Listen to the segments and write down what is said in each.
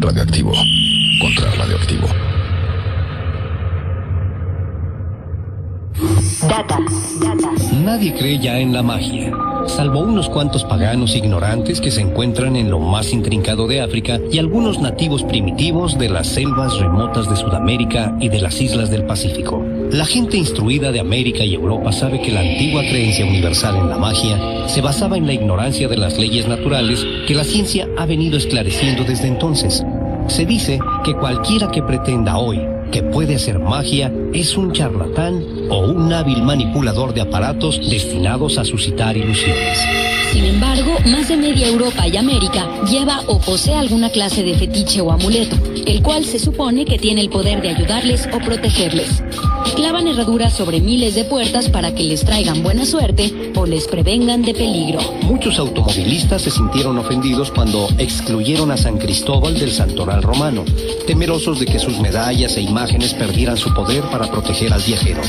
Radioactivo contra radioactivo. Data. Nadie cree ya en la magia, salvo unos cuantos paganos ignorantes que se encuentran en lo más intrincado de África y algunos nativos primitivos de las selvas remotas de Sudamérica y de las islas del Pacífico. La gente instruida de América y Europa sabe que la antigua creencia universal en la magia se basaba en la ignorancia de las leyes naturales que la ciencia ha venido esclareciendo desde entonces. Se dice que cualquiera que pretenda hoy que puede hacer magia es un charlatán o un hábil manipulador de aparatos destinados a suscitar ilusiones. Sin embargo, más de media Europa y América lleva o posee alguna clase de fetiche o amuleto, el cual se supone que tiene el poder de ayudarles o protegerles. Clavan herraduras sobre miles de puertas para que les traigan buena suerte o les prevengan de peligro. Muchos automovilistas se sintieron ofendidos cuando excluyeron a San Cristóbal del santoral romano, temerosos de que sus medallas e imágenes perdieran su poder para proteger al viajero.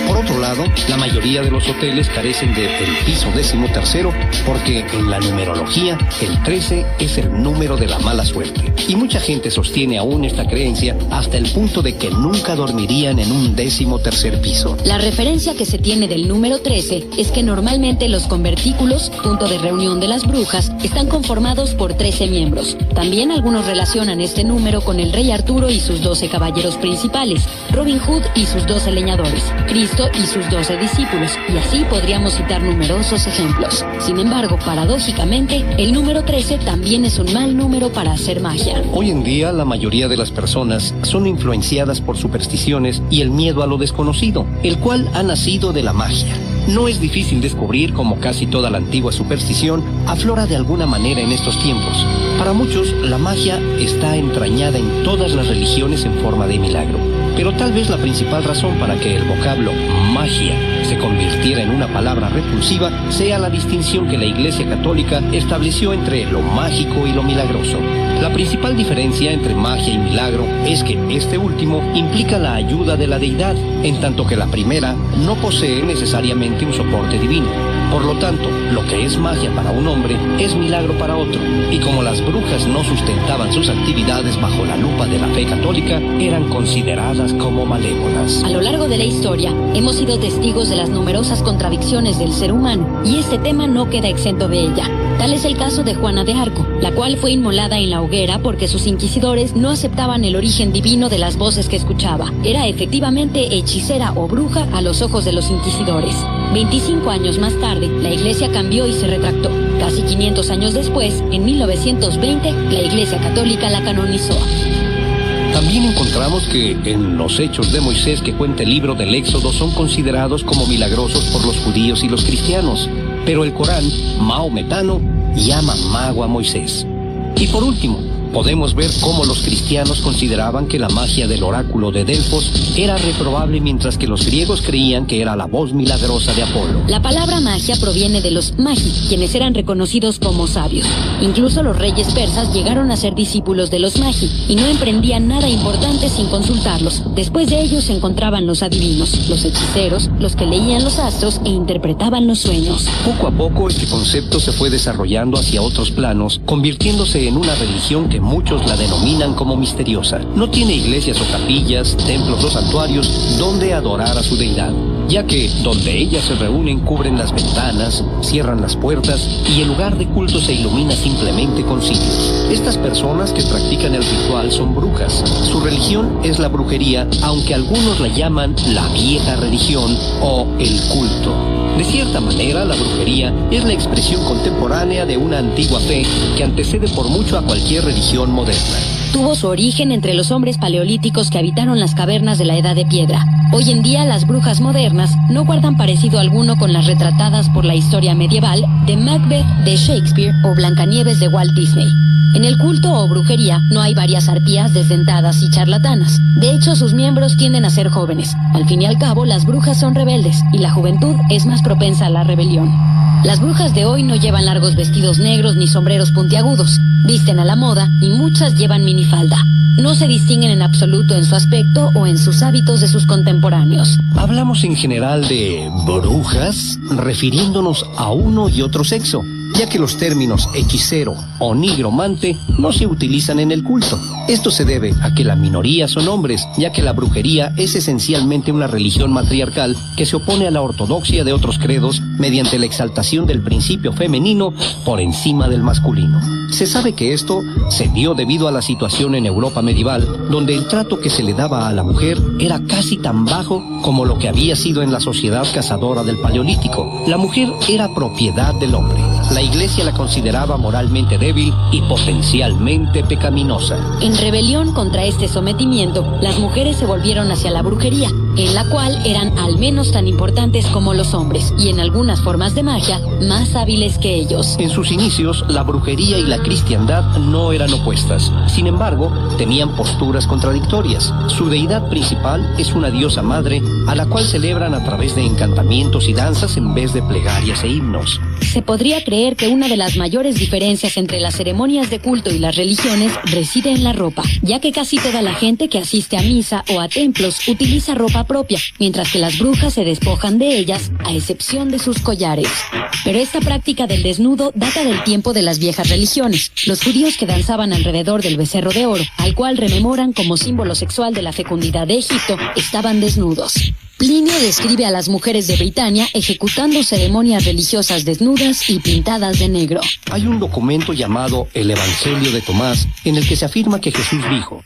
Por otro lado, la mayoría de los hoteles carecen del piso 13º porque en la numerología el 13 es el número de la mala suerte. Y mucha gente sostiene aún esta creencia hasta el punto de que nunca dormirían en un 13º piso. La referencia que se tiene del número 13 es que normalmente los convertículos, punto de reunión de las brujas, están conformados por 13 miembros. También algunos relacionan este número con el rey Arturo y sus 12 caballeros principales, Robin Hood y sus 12 leñadores, Cristo y sus 12 discípulos, y así podríamos citar numerosos ejemplos. Sin embargo, paradójicamente, el número 13 también es un mal número para hacer magia. Hoy en día, la mayoría de las personas son influenciadas por supersticiones y el miedo a lo desconocido, el cual ha nacido de la magia. No es difícil descubrir cómo casi toda la antigua superstición aflora de alguna manera en estos tiempos. Para muchos, la magia está entrañada en todas las religiones en forma de milagro. Pero tal vez la principal razón para que el vocablo magia se convirtiera en una palabra repulsiva sea la distinción que la Iglesia Católica estableció entre lo mágico y lo milagroso. La principal diferencia entre magia y milagro es que este último implica la ayuda de la deidad, en tanto que la primera no posee necesariamente un soporte divino. Por lo tanto, lo que es magia para un hombre es milagro para otro. Y como las brujas no sustentaban sus actividades bajo la lupa de la fe católica, eran consideradas como malévolas. A lo largo de la historia, hemos sido testigos de las numerosas contradicciones del ser humano, y este tema no queda exento de ella. Tal es el caso de Juana de Arco, la cual fue inmolada en la hoguera porque sus inquisidores no aceptaban el origen divino de las voces que escuchaba. Era efectivamente hechicera o bruja a los ojos de los inquisidores. 25 años más tarde, la Iglesia cambió y se retractó. Casi 500 años después, en 1920, la Iglesia Católica la canonizó. También encontramos que en los hechos de Moisés que cuenta el libro del Éxodo son considerados como milagrosos por los judíos y los cristianos, pero el Corán maometano llama mago a Moisés. Y por último, podemos ver cómo los cristianos consideraban que la magia del oráculo de Delfos era reprobable, mientras que los griegos creían que era la voz milagrosa de Apolo. La palabra magia proviene de los magi, quienes eran reconocidos como sabios. Incluso los reyes persas llegaron a ser discípulos de los magi y no emprendían nada importante sin consultarlos. Después de ellos se encontraban los adivinos, los hechiceros, los que leían los astros e interpretaban los sueños. Poco a poco este concepto se fue desarrollando hacia otros planos, convirtiéndose en una religión que muchos la denominan como misteriosa. No tiene iglesias o capillas, templos o santuarios donde adorar a su deidad, ya que donde ellas se reúnen cubren las ventanas, cierran las puertas y el lugar de culto se ilumina simplemente con cirios. Estas personas que practican el ritual son brujas. Su religión es la brujería, aunque algunos la llaman la vieja religión o el culto. De cierta manera, la brujería es la expresión contemporánea de una antigua fe que antecede por mucho a cualquier religión moderna. Tuvo su origen entre los hombres paleolíticos que habitaron las cavernas de la Edad de Piedra. Hoy en día, las brujas modernas no guardan parecido alguno con las retratadas por la historia medieval de Macbeth de Shakespeare o Blancanieves de Walt Disney. En el culto o brujería no hay varias arpías desdentadas y charlatanas. De hecho, sus miembros tienden a ser jóvenes. Al fin y al cabo, las brujas son rebeldes y la juventud es más propensa a la rebelión. Las brujas de hoy no llevan largos vestidos negros ni sombreros puntiagudos. Visten a la moda y muchas llevan minifalda. No se distinguen en absoluto en su aspecto o en sus hábitos de sus contemporáneos. Hablamos en general de brujas refiriéndonos a uno y otro sexo. ya que los términos hechicero o nigromante no se utilizan en el culto. Esto se debe a que la minoría son hombres, ya que la brujería es esencialmente una religión matriarcal que se opone a la ortodoxia de otros credos mediante la exaltación del principio femenino por encima del masculino. Se sabe que esto se dio debido a la situación en Europa medieval, donde el trato que se le daba a la mujer era casi tan bajo como lo que había sido en la sociedad cazadora del Paleolítico. La mujer era propiedad del hombre. La Iglesia la consideraba moralmente débil y potencialmente pecaminosa. En rebelión contra este sometimiento, las mujeres se volvieron hacia la brujería, en la cual eran al menos tan importantes como los hombres, y en algunas formas de magia, más hábiles que ellos. En sus inicios, la brujería y la cristiandad no eran opuestas. Sin embargo, tenían posturas contradictorias. Su deidad principal es una diosa madre, a la cual celebran a través de encantamientos y danzas en vez de plegarias e himnos. Se podría creer que una de las mayores diferencias entre las ceremonias de culto y las religiones reside en la ropa, ya que casi toda la gente que asiste a misa o a templos utiliza ropa propia, mientras que las brujas se despojan de ellas, a excepción de sus collares. Pero esta práctica del desnudo data del tiempo de las viejas religiones. Los judíos que danzaban alrededor del becerro de oro, al cual rememoran como símbolo sexual de la fecundidad de Egipto, estaban desnudos. Plinio describe a las mujeres de Britania ejecutando ceremonias religiosas desnudas y pintadas de negro. Hay un documento llamado el Evangelio de Tomás, en el que se afirma que Jesús dijo: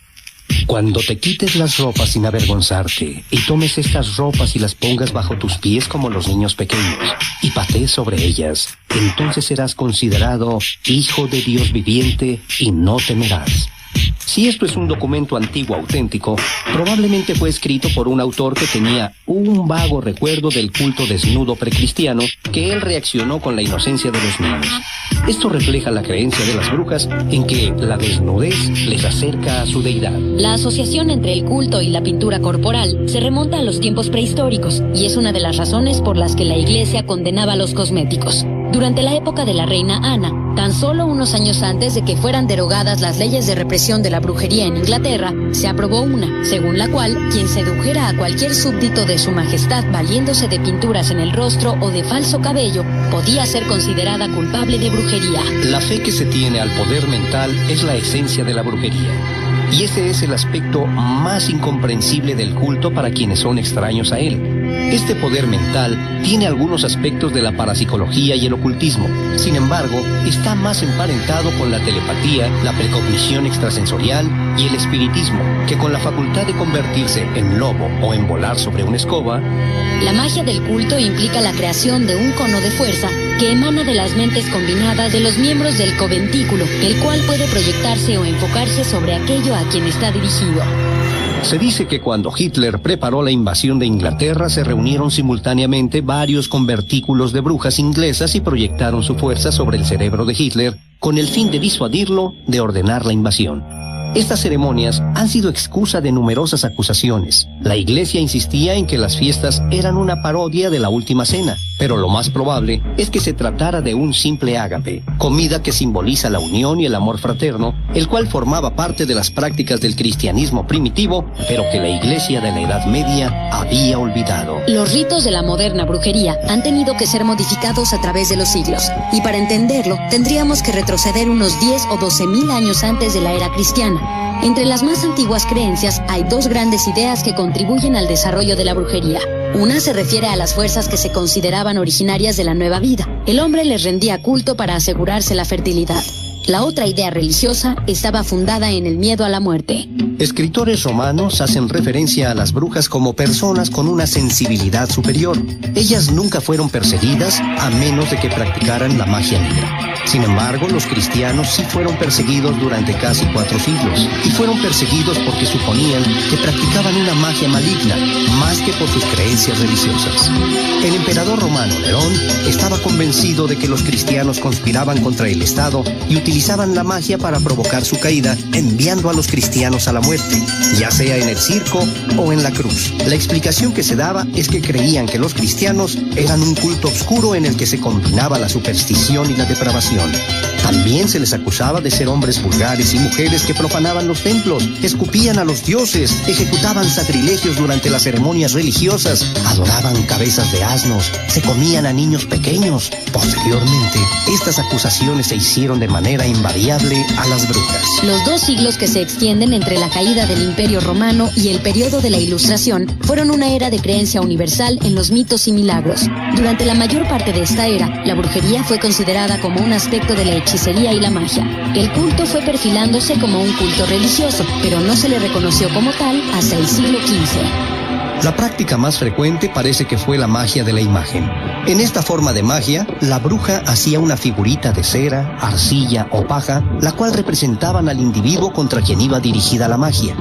cuando te quites las ropas sin avergonzarte, y tomes estas ropas y las pongas bajo tus pies como los niños pequeños, y patees sobre ellas, entonces serás considerado hijo de Dios viviente y no temerás. Si esto es un documento antiguo auténtico, probablemente fue escrito por un autor que tenía un vago recuerdo del culto desnudo precristiano, que él reaccionó con la inocencia de los niños. Esto refleja la creencia de las brujas en que la desnudez les acerca a su deidad. La asociación entre el culto y la pintura corporal se remonta a los tiempos prehistóricos, y es una de las razones por las que la Iglesia condenaba los cosméticos. Durante la época de la reina Ana, tan solo unos años antes de que fueran derogadas las leyes de represión de la brujería en Inglaterra, se aprobó una, según la cual quien sedujera a cualquier súbdito de su majestad valiéndose de pinturas en el rostro o de falso cabello, podía ser considerada culpable de brujería. La fe que se tiene al poder mental es la esencia de la brujería, y ese es el aspecto más incomprensible del culto para quienes son extraños a él. Este poder mental tiene algunos aspectos de la parapsicología y el ocultismo. Sin embargo, está más emparentado con la telepatía, la precognición extrasensorial y el espiritismo, que con la facultad de convertirse en lobo o en volar sobre una escoba. La magia del culto implica la creación de un cono de fuerza que emana de las mentes combinadas de los miembros del coventículo, el cual puede proyectarse o enfocarse sobre aquello a quien está dirigido. Se dice que cuando Hitler preparó la invasión de Inglaterra, se reunieron simultáneamente varios convertículos de brujas inglesas y proyectaron su fuerza sobre el cerebro de Hitler con el fin de disuadirlo de ordenar la invasión. Estas ceremonias han sido excusa de numerosas acusaciones. La Iglesia insistía en que las fiestas eran una parodia de la Última Cena, pero lo más probable es que se tratara de un simple ágape, comida que simboliza la unión y el amor fraterno, el cual formaba parte de las prácticas del cristianismo primitivo, pero que la Iglesia de la Edad Media había olvidado. Los ritos de la moderna brujería han tenido que ser modificados a través de los siglos, y para entenderlo tendríamos que retroceder unos 10 o 12.000 años antes de la era cristiana. Entre las más antiguas creencias hay dos grandes ideas que contribuyen al desarrollo de la brujería. Una se refiere a las fuerzas que se consideraban originarias de la nueva vida. El hombre les rendía culto para asegurarse la fertilidad. La otra idea religiosa estaba fundada en el miedo a la muerte. Escritores romanos hacen referencia a las brujas como personas con una sensibilidad superior. Ellas nunca fueron perseguidas a menos de que practicaran la magia negra. Sin embargo, los cristianos sí fueron perseguidos durante casi 4 siglos, y fueron perseguidos porque suponían que practicaban una magia maligna, más que por sus creencias religiosas. El emperador romano Nerón estaba convencido de que los cristianos conspiraban contra el Estado y utilizaban la magia para provocar su caída, enviando a los cristianos a la muerte, ya sea en el circo o en la cruz. La explicación que se daba es que creían que los cristianos eran un culto oscuro en el que se combinaba la superstición y la depravación. También se les acusaba de ser hombres vulgares y mujeres que profanaban los templos, escupían a los dioses, ejecutaban sacrilegios durante las ceremonias religiosas, adoraban cabezas de asnos, se comían a niños pequeños. Posteriormente, estas acusaciones se hicieron de manera invariable a las brujas. Los 2 siglos que se extienden entre la caída del Imperio Romano y el periodo de la Ilustración fueron una era de creencia universal en los mitos y milagros. Durante la mayor parte de esta era, la brujería fue considerada como un aspecto de la hechicería y la magia. El culto fue perfilándose como un culto religioso, pero no se le reconoció como tal hasta el siglo XV. La práctica más frecuente parece que fue la magia de la imagen. En esta forma de magia, la bruja hacía una figurita de cera, arcilla o paja, la cual representaban al individuo contra quien iba dirigida la magia.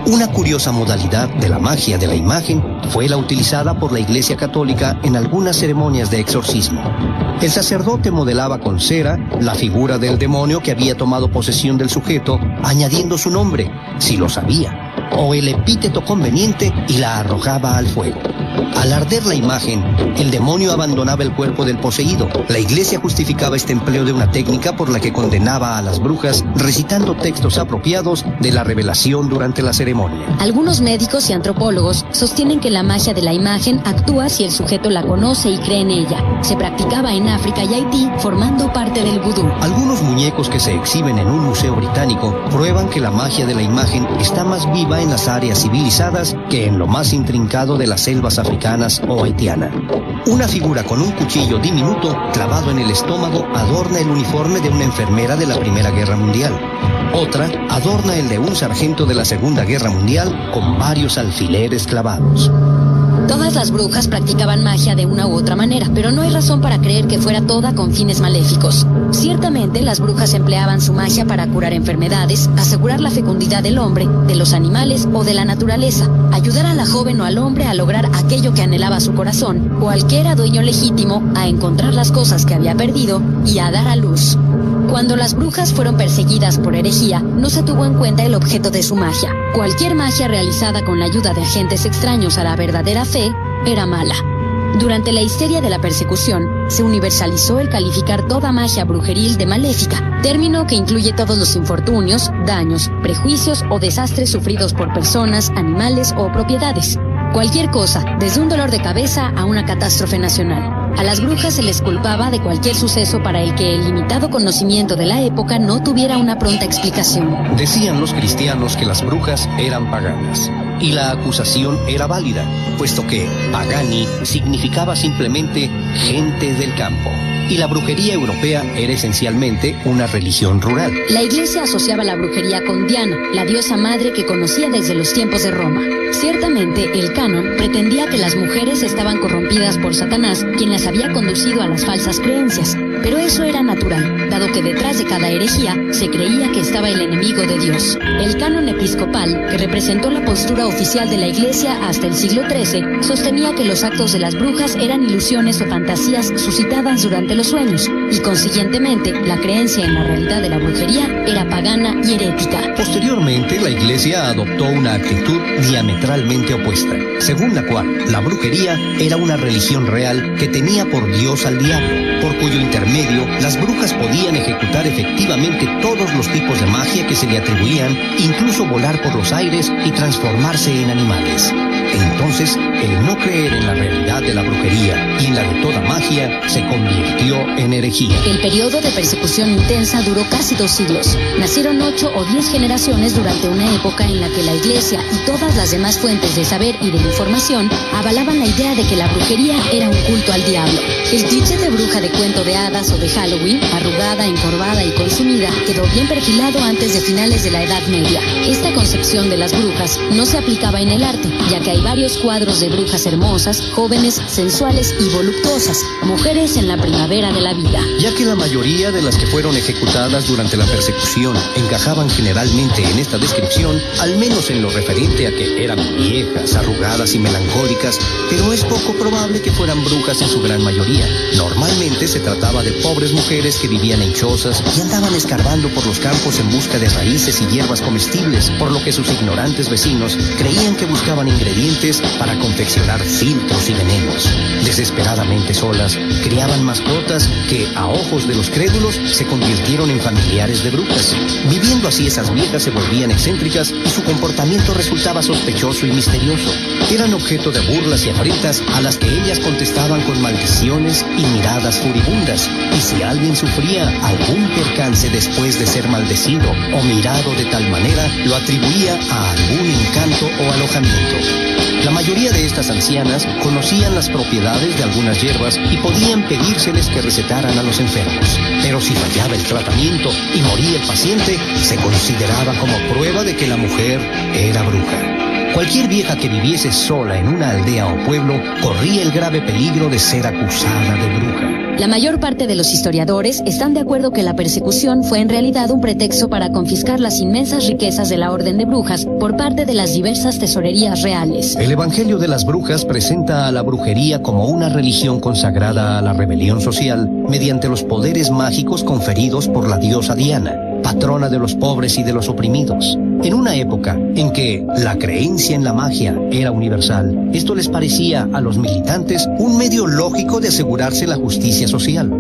Una curiosa modalidad de la magia de la imagen fue la utilizada por la Iglesia Católica en algunas ceremonias de exorcismo. El sacerdote modelaba con cera la figura del demonio que había tomado posesión del sujeto, añadiendo su nombre, si lo sabía, o el epíteto conveniente, y la arrojaba al fuego. Al arder la imagen, el demonio abandonaba el cuerpo del poseído. La Iglesia justificaba este empleo de una técnica por la que condenaba a las brujas recitando textos apropiados de la revelación durante la ceremonia. Algunos médicos y antropólogos sostienen que la magia de la imagen actúa si el sujeto la conoce y cree en ella. Se practicaba en África y Haití, formando parte del vudú. Algunos muñecos que se exhiben en un museo británico prueban que la magia de la imagen está más viva en las áreas civilizadas que en lo más intrincado de las selvas africanas o haitiana. Una figura con un cuchillo diminuto clavado en el estómago adorna el uniforme de una enfermera de la Primera Guerra Mundial. Otra adorna el de un sargento de la Segunda Guerra Mundial con varios alfileres clavados. Todas las brujas practicaban magia de una u otra manera, pero no hay razón para creer que fuera toda con fines maléficos. Ciertamente, las brujas empleaban su magia para curar enfermedades, asegurar la fecundidad del hombre, de los animales o de la naturaleza, ayudar a la joven o al hombre a lograr aquello que anhelaba su corazón, o al que era dueño legítimo a encontrar las cosas que había perdido y a dar a luz. Cuando las brujas fueron perseguidas por herejía, no se tuvo en cuenta el objeto de su magia. Cualquier magia realizada con la ayuda de agentes extraños a la verdadera fe era mala. Durante la histeria de la persecución, se universalizó el calificar toda magia brujeril de maléfica, término que incluye todos los infortunios, daños, prejuicios o desastres sufridos por personas, animales o propiedades. Cualquier cosa, desde un dolor de cabeza a una catástrofe nacional. A las brujas se les culpaba de cualquier suceso para el que el limitado conocimiento de la época no tuviera una pronta explicación. Decían los cristianos que las brujas eran paganas, y la acusación era válida, puesto que pagani significaba simplemente gente del campo, y la brujería europea era esencialmente una religión rural. La Iglesia asociaba la brujería con Diana, la diosa madre que conocía desde los tiempos de Roma. Ciertamente, el canon pretendía que las mujeres estaban corrompidas por Satanás, quien las había conducido a las falsas creencias. Pero eso era natural, dado que detrás de cada herejía se creía que estaba el enemigo de Dios. El canon episcopal, que representó la postura oficial de la Iglesia hasta el siglo XIII, sostenía que los actos de las brujas eran ilusiones o fantasías suscitadas durante los sueños, y consiguientemente la creencia en la realidad de la brujería era pagana y herética. Posteriormente, la Iglesia adoptó una actitud diametralmente opuesta, según la cual la brujería era una religión real que tenía por Dios al diablo, por cuyo intermedio las brujas podían ejecutar efectivamente todos los tipos de magia que se le atribuían, incluso volar por los aires y transformarse en animales. Entonces, el no creer en la realidad de la brujería y en la de toda magia se convirtió en herejía. El periodo de persecución intensa duró casi 2 siglos. Nacieron 8 o 10 generaciones durante una época en la que la Iglesia y todas las demás fuentes de saber y de información avalaban la idea de que la brujería era un culto al diablo. El cliché de bruja de cuento de hadas o de Halloween, arrugada, encorvada y consumida, quedó bien perfilado antes de finales de la Edad Media. Esta concepción de las brujas no se aplicaba en el arte, ya que hay varios cuadros de brujas hermosas, jóvenes, sensuales y voluptuosas, mujeres en la primavera de la vida. Ya que la mayoría de las que fueron ejecutadas durante la persecución encajaban generalmente en esta descripción, al menos en lo referente a que eran viejas, arrugadas y melancólicas, pero es poco probable que fueran brujas en su gran mayoría. Normalmente se trataba de pobres mujeres que vivían en chozas y andaban escarbando por los campos en busca de raíces y hierbas comestibles, por lo que sus ignorantes vecinos creían que buscaban ingredientes para confeccionar filtros y venenos. Desesperadamente solas, criaban mascotas que, a ojos de los crédulos, se convirtieron en familiares de brujas. Viviendo así, esas viejas se volvían excéntricas y su comportamiento resultaba sospechoso y misterioso. Eran objeto de burlas y afrentas a las que ellas contestaban con maldiciones y miradas furibundas. Y si alguien sufría algún percance después de ser maldecido o mirado de tal manera, lo atribuía a algún encanto o alojamiento. La mayoría de estas ancianas conocían las propiedades de algunas hierbas y podían pedírseles que recetaran a los enfermos. Pero si fallaba el tratamiento y moría el paciente, se consideraba como prueba de que la mujer era bruja. Cualquier vieja que viviese sola en una aldea o pueblo corría el grave peligro de ser acusada de bruja. La mayor parte de los historiadores están de acuerdo que la persecución fue en realidad un pretexto para confiscar las inmensas riquezas de la Orden de Brujas por parte de las diversas tesorerías reales. El Evangelio de las Brujas presenta a la brujería como una religión consagrada a la rebelión social mediante los poderes mágicos conferidos por la diosa Diana, patrona de los pobres y de los oprimidos. En una época en que la creencia en la magia era universal, esto les parecía a los militantes un medio lógico de asegurarse la justicia social.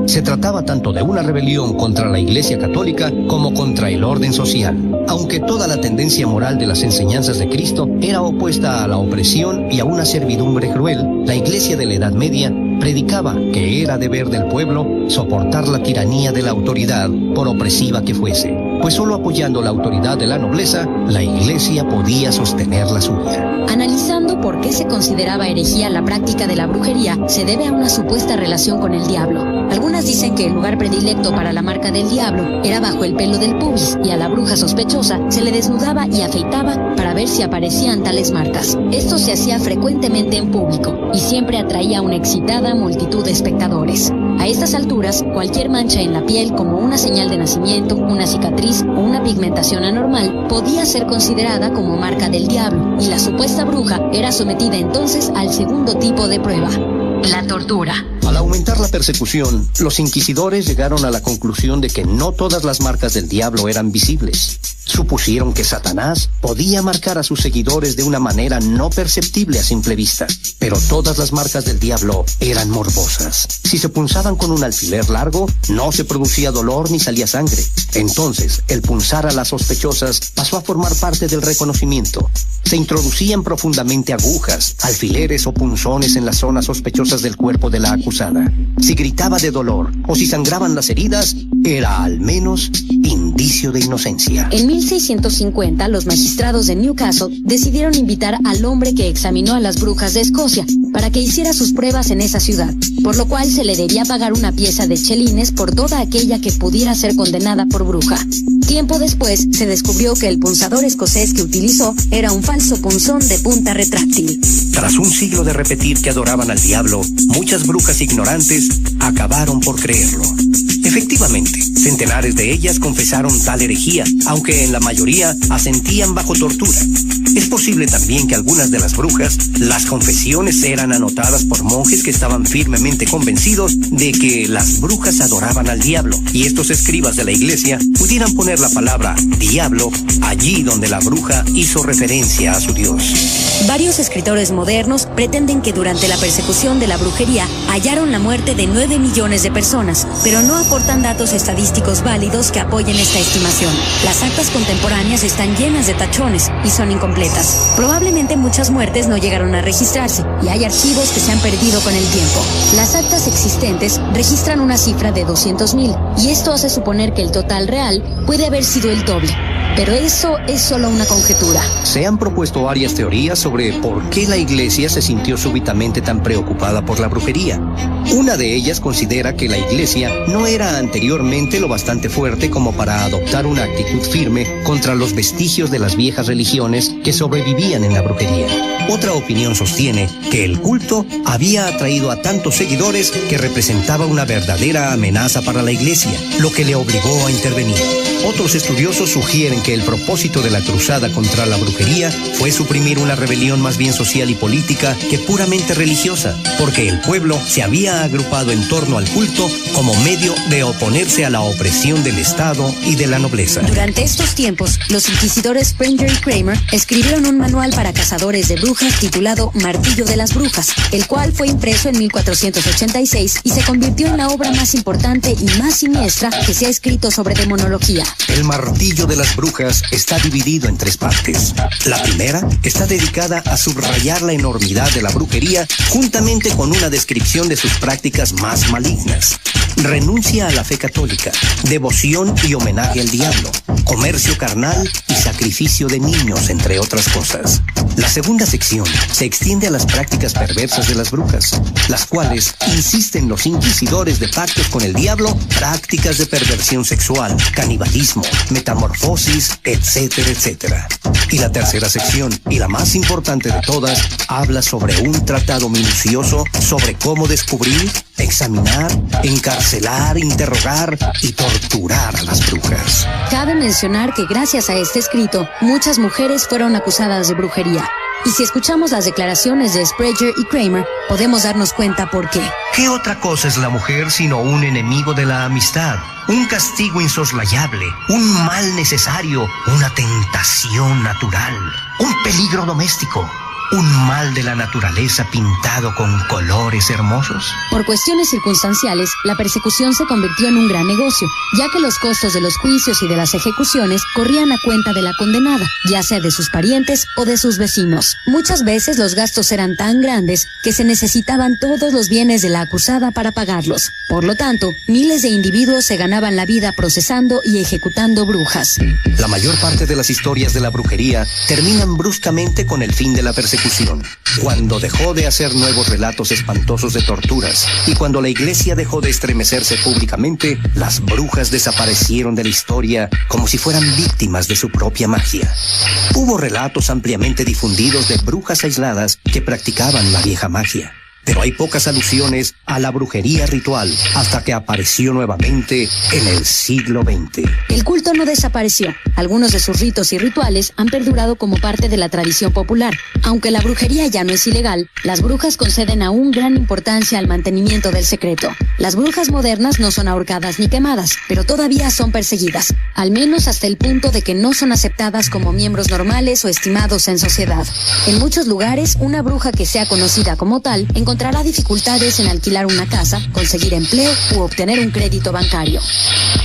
Se trataba tanto de una rebelión contra la Iglesia Católica como contra el orden social. Aunque toda la tendencia moral de las enseñanzas de Cristo era opuesta a la opresión y a una servidumbre cruel, la Iglesia de la Edad Media predicaba que era deber del pueblo soportar la tiranía de la autoridad, por opresiva que fuese, pues solo apoyando la autoridad de la nobleza, la Iglesia podía sostener la suya. Analizando por qué se consideraba herejía la práctica de la brujería, se debe a una supuesta relación con el diablo. Algunas dicen que el lugar predilecto para la marca del diablo era bajo el pelo del pubis, y a la bruja sospechosa se le desnudaba y afeitaba para ver si aparecían tales marcas. Esto se hacía frecuentemente en público y siempre atraía a una excitada multitud de espectadores. A estas alturas, cualquier mancha en la piel, como una señal de nacimiento, una cicatriz o una pigmentación anormal, podía ser considerada como marca del diablo, y la supuesta bruja era sometida entonces al segundo tipo de prueba: la tortura. Al aumentar la persecución, los inquisidores llegaron a la conclusión de que no todas las marcas del diablo eran visibles. Supusieron que Satanás podía marcar a sus seguidores de una manera no perceptible a simple vista, pero todas las marcas del diablo eran morbosas. Si se punzaban con un alfiler largo, no se producía dolor ni salía sangre. Entonces, el punzar a las sospechosas pasó a formar parte del reconocimiento. Se introducían profundamente agujas, alfileres o punzones en las zonas sospechosas del cuerpo de la acusada. Si gritaba de dolor o si sangraban las heridas, era al menos indicio de inocencia. En 1650, los magistrados de Newcastle decidieron invitar al hombre que examinó a las brujas de Escocia para que hiciera sus pruebas en esa ciudad, por lo cual se le debía pagar una pieza de chelines por toda aquella que pudiera ser condenada por bruja. Tiempo después, se descubrió que el punzador escocés que utilizó era un falso punzón de punta retráctil. Tras un siglo de repetir que adoraban al diablo, muchas brujas ignorantes acabaron por creerlo. Efectivamente, centenares de ellas confesaron tal herejía, aunque en la mayoría asentían bajo tortura. Es posible también que algunas de las brujas, las confesiones eran anotadas por monjes que estaban firmemente convencidos de que las brujas adoraban al diablo, y estos escribas de la iglesia pudieran poner la palabra diablo allí donde la bruja hizo referencia a su Dios. Varios escritores modernos pretenden que durante la persecución de la brujería hallaron la muerte de 9 millones de personas, pero no aportan datos estadísticos válidos que apoyen esta estimación. Las actas contemporáneas están llenas de tachones y son incompletas. Probablemente muchas muertes no llegaron a registrarse y hay archivos que se han perdido con el tiempo. Las actas existentes registran una cifra de 200,000 y esto hace suponer que el total real puede haber sido el doble. Pero eso es solo una conjetura. Se han propuesto varias teorías sobre por qué la Iglesia se sintió súbitamente tan preocupada por la brujería. Una de ellas considera que la Iglesia no era anteriormente lo bastante fuerte como para adoptar una actitud firme contra los vestigios de las viejas religiones que sobrevivían en la brujería. Otra opinión sostiene que el culto había atraído a tantos seguidores que representaba una verdadera amenaza para la Iglesia, lo que le obligó a intervenir. Otros estudiosos sugieren que el propósito de la cruzada contra la brujería fue suprimir una rebelión más bien social y política que puramente religiosa, porque el pueblo se había ha agrupado en torno al culto como medio de oponerse a la opresión del Estado y de la nobleza. Durante estos tiempos, los inquisidores Sprenger y Kramer escribieron un manual para cazadores de brujas titulado Martillo de las Brujas, el cual fue impreso en 1486 y se convirtió en la obra más importante y más siniestra que se ha escrito sobre demonología. El Martillo de las Brujas está dividido en 3 partes. La primera está dedicada a subrayar la enormidad de la brujería juntamente con una descripción de sus prácticas más malignas. Renuncia a la fe católica, devoción y homenaje al diablo, comercio carnal y sacrificio de niños, entre otras cosas. La segunda sección se extiende a las prácticas perversas de las brujas, las cuales, insisten los inquisidores de pactos con el diablo, prácticas de perversión sexual, canibalismo, metamorfosis, etcétera, etcétera. Y la tercera sección, y la más importante de todas, habla sobre un tratado minucioso sobre cómo descubrir, examinar, encarcelar, interrogar y torturar a las brujas. Cabe mencionar que gracias a este escrito, muchas mujeres fueron acusadas de brujería. Y si escuchamos las declaraciones de Sprenger y Kramer, podemos darnos cuenta por qué. ¿Qué otra cosa es la mujer sino un enemigo de la amistad? Un castigo insoslayable, un mal necesario, una tentación natural, un peligro doméstico, un mal de la naturaleza pintado con colores hermosos. Por cuestiones circunstanciales, la persecución se convirtió en un gran negocio, ya que los costos de los juicios y de las ejecuciones corrían a cuenta de la condenada, ya sea de sus parientes o de sus vecinos. Muchas veces los gastos eran tan grandes que se necesitaban todos los bienes de la acusada para pagarlos. Por lo tanto, miles de individuos se ganaban la vida procesando y ejecutando brujas. La mayor parte de las historias de la brujería terminan bruscamente con el fin de la persecución. Cuando dejó de hacer nuevos relatos espantosos de torturas y cuando la iglesia dejó de estremecerse públicamente, las brujas desaparecieron de la historia como si fueran víctimas de su propia magia. Hubo relatos ampliamente difundidos de brujas aisladas que practicaban la vieja magia. Pero hay pocas alusiones a la brujería ritual hasta que apareció nuevamente en el siglo XX. El culto no desapareció. Algunos de sus ritos y rituales han perdurado como parte de la tradición popular. Aunque la brujería ya no es ilegal, las brujas conceden aún gran importancia al mantenimiento del secreto. Las brujas modernas no son ahorcadas ni quemadas, pero todavía son perseguidas, al menos hasta el punto de que no son aceptadas como miembros normales o estimados en sociedad. En muchos lugares, una bruja que sea conocida como tal encontrará dificultades en alquilar una casa, conseguir empleo u obtener un crédito bancario.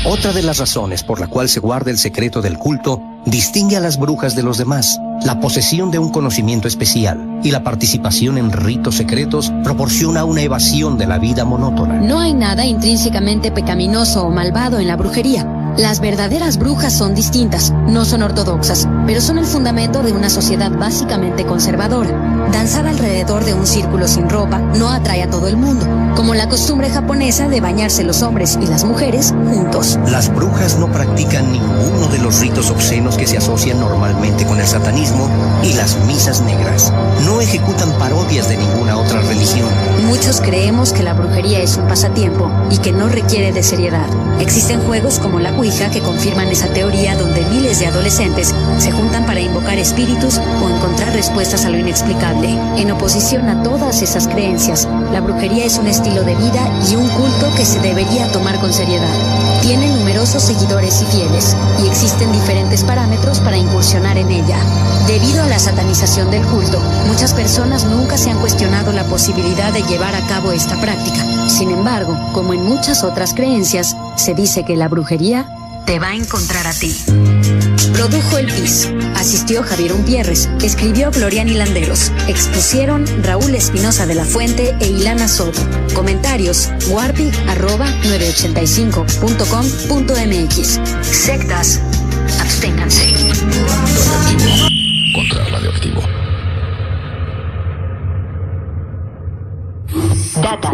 Otra de las razones por la cual se guarda el secreto del culto distingue a las brujas de los demás. La posesión de un conocimiento especial y la participación en ritos secretos proporciona una evasión de la vida monótona. No hay nada intrínsecamente pecaminoso o malvado en la brujería. Las verdaderas brujas son distintas, no son ortodoxas, pero son el fundamento de una sociedad básicamente conservadora. Danzar alrededor de un círculo sin ropa no atrae a todo el mundo, como la costumbre japonesa de bañarse los hombres y las mujeres juntos. Las brujas no practican ninguno de los ritos obscenos que se asocian normalmente con el satanismo y las misas negras. No ejecutan parodias de ninguna otra religión. Muchos creemos que la brujería es un pasatiempo y que no requiere de seriedad. Existen juegos como la Ouija que confirman esa teoría, donde miles de adolescentes se juntan para invocar espíritus o encontrar respuestas a lo inexplicable. En oposición a todas esas creencias, la brujería es un estilo de vida y un culto que se debería tomar con seriedad. Tiene numerosos seguidores y fieles, y existen diferentes parámetros para incursionar en ella. Debido a la satanización del culto, muchas personas nunca se han cuestionado la posibilidad de llevar a cabo esta práctica. Sin embargo, como en muchas otras creencias, se dice que la brujería te va a encontrar a ti. Produjo El Pis. Asistió Javier Umpierres. Escribió Gloriani Landeros. Expusieron Raúl Espinosa de la Fuente e Ilana Soto. Comentarios: warpig@985.com.mx. Sectas, absténganse. Radioactivo contra radioactivo. Data.